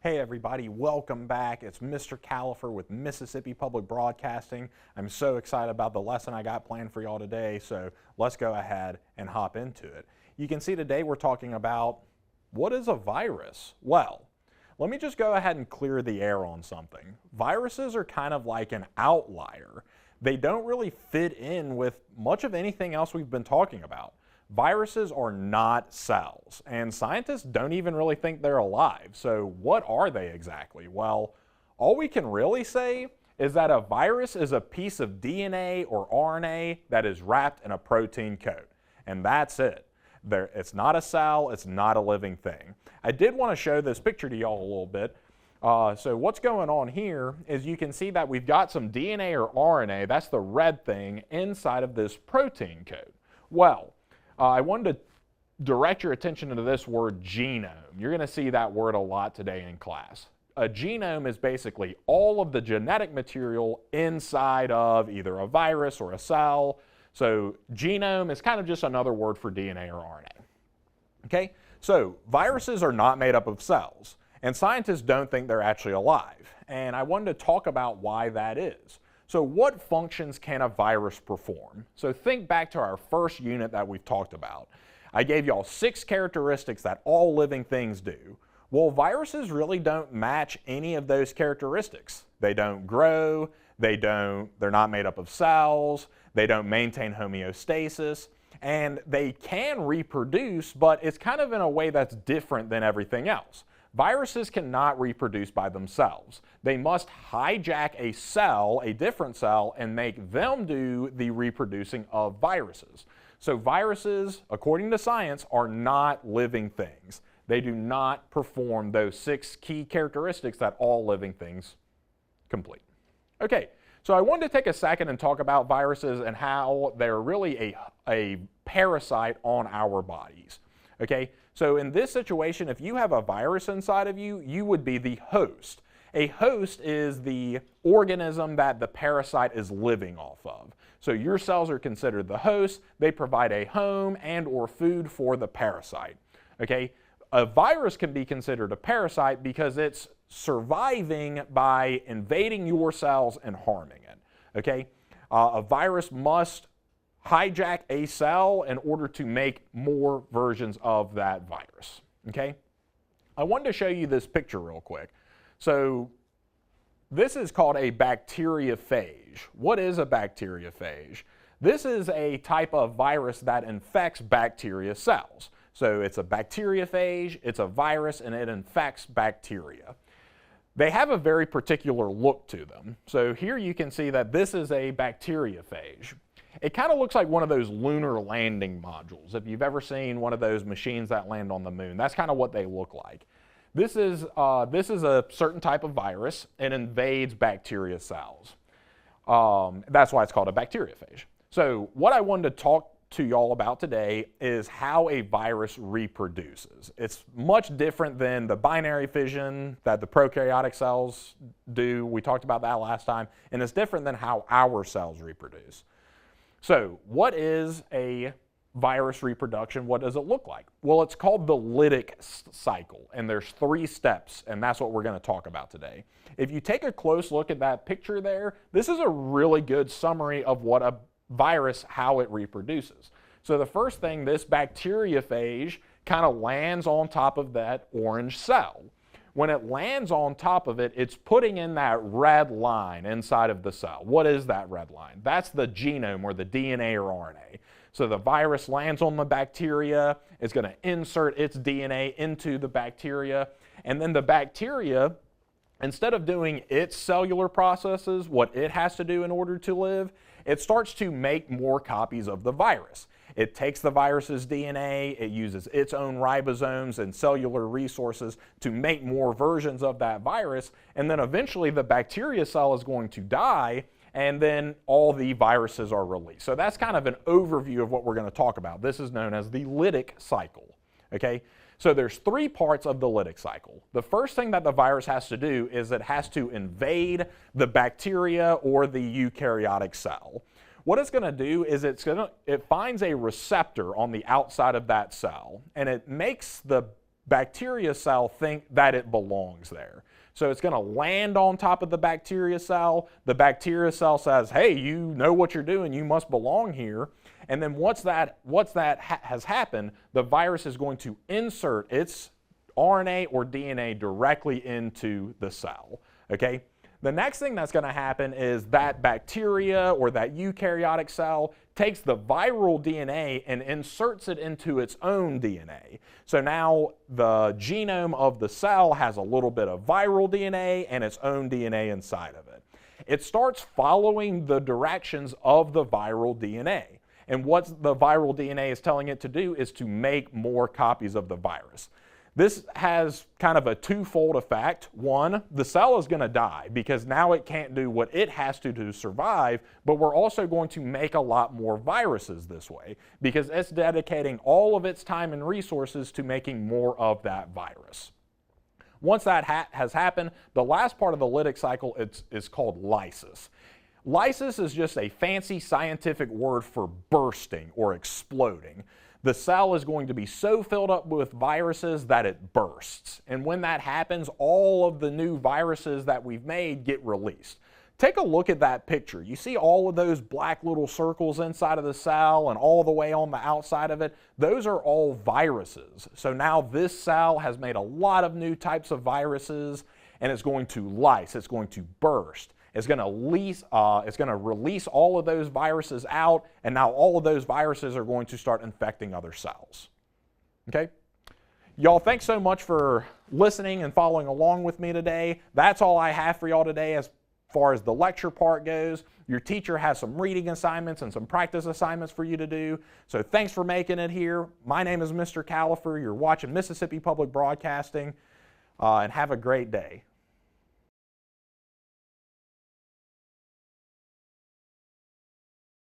Hey everybody, welcome back. It's Mr. Califer with Mississippi Public Broadcasting. I'm so excited about the lesson I got planned for y'all today, so let's go ahead and hop into it. You can see today we're talking about what is a virus? Well, let me just go ahead and clear the air on something. Viruses are kind of like an outlier. They don't really fit in with much of anything else we've been talking about. Viruses are not cells, and scientists don't even really think they're alive. So what are they exactly? Well, all we can really say is that a virus is a piece of DNA or RNA that is wrapped in a protein coat, and that's it. It's not a cell, it's not a living thing. I did want to show this picture to y'all a little bit. So what's going on here is you can see that we've got some DNA or RNA, that's the red thing, inside of this protein coat. Well, I wanted to direct your attention to this word genome. You're going to see that word a lot today in class. A genome is basically all of the genetic material inside of either a virus or a cell. So genome is kind of just another word for DNA or RNA. Okay, so viruses are not made up of cells, and scientists don't think they're actually alive. And I wanted to talk about why that is. So what functions can a virus perform? So think back to our first unit that we've talked about. I gave y'all 6 characteristics that all living things do. Well, viruses really don't match any of those characteristics. They don't grow, they're not made up of cells, they don't maintain homeostasis, and they can reproduce, but it's kind of in a way that's different than everything else. Viruses cannot reproduce by themselves. They must hijack a cell, a different cell, and make them do the reproducing of viruses. So viruses, according to science, are not living things. They do not perform those 6 key characteristics that all living things complete. Okay, so I wanted to take a second and talk about viruses and how they're really a parasite on our bodies. Okay, so in this situation, if you have a virus inside of you, you would be the host. A host is the organism that the parasite is living off of. So your cells are considered the host. They provide a home and or food for the parasite. Okay, a virus can be considered a parasite because it's surviving by invading your cells and harming it. Okay, a virus must hijack a cell in order to make more versions of that virus. Okay? I wanted to show you this picture real quick. So this is called a bacteriophage. What is a bacteriophage? This is a type of virus that infects bacteria cells. So it's a bacteriophage, it's a virus, and it infects bacteria. They have a very particular look to them. So here you can see that this is a bacteriophage. It kind of looks like one of those lunar landing modules. If you've ever seen one of those machines that land on the moon, that's kind of what they look like. This is a certain type of virus. It invades bacteria cells. That's why it's called a bacteriophage. So what I wanted to talk to y'all about today is how a virus reproduces. It's much different than the binary fission that the prokaryotic cells do. We talked about that last time. And it's different than how our cells reproduce. So what is a virus reproduction? What does it look like? Well, it's called the lytic cycle, and there's 3 steps, and that's what we're going to talk about today. If you take a close look at that picture there, this is a really good summary of what a virus, how it reproduces. So the first thing, this bacteriophage kind of lands on top of that orange cell. When it lands on top of it, it's putting in that red line inside of the cell. What is that red line? That's the genome or the DNA or RNA. So the virus lands on the bacteria, it's going to insert its DNA into the bacteria, and then the bacteria, instead of doing its cellular processes, what it has to do in order to live, it starts to make more copies of the virus. It takes the virus's DNA, it uses its own ribosomes and cellular resources to make more versions of that virus, and then eventually the bacteria cell is going to die, and then all the viruses are released. So that's kind of an overview of what we're going to talk about. This is known as the lytic cycle. Okay? So there's 3 parts of the lytic cycle. The first thing that the virus has to do is it has to invade the bacteria or the eukaryotic cell. What it's going to do is it finds a receptor on the outside of that cell, and it makes the bacteria cell think that it belongs there. So it's going to land on top of the bacteria cell. The bacteria cell says, hey, you know what you're doing, you must belong here. And then once that has happened, the virus is going to insert its RNA or DNA directly into the cell. Okay? The next thing that's going to happen is that bacteria or that eukaryotic cell takes the viral DNA and inserts it into its own DNA. So now the genome of the cell has a little bit of viral DNA and its own DNA inside of it. It starts following the directions of the viral DNA. And what the viral DNA is telling it to do is to make more copies of the virus. This has kind of a twofold effect. One, the cell is going to die because now it can't do what it has to survive, but we're also going to make a lot more viruses this way because it's dedicating all of its time and resources to making more of that virus. Once that has happened, the last part of the lytic cycle is called lysis. Lysis is just a fancy scientific word for bursting or exploding. The cell is going to be so filled up with viruses that it bursts. And when that happens, all of the new viruses that we've made get released. Take a look at that picture. You see all of those black little circles inside of the cell and all the way on the outside of it? Those are all viruses. So now this cell has made a lot of new types of viruses and it's going to lyse, it's going to burst. It's going to release all of those viruses out, and now all of those viruses are going to start infecting other cells. Okay? Y'all, thanks so much for listening and following along with me today. That's all I have for y'all today as far as the lecture part goes. Your teacher has some reading assignments and some practice assignments for you to do. So thanks for making it here. My name is Mr. Califer. You're watching Mississippi Public Broadcasting, and have a great day.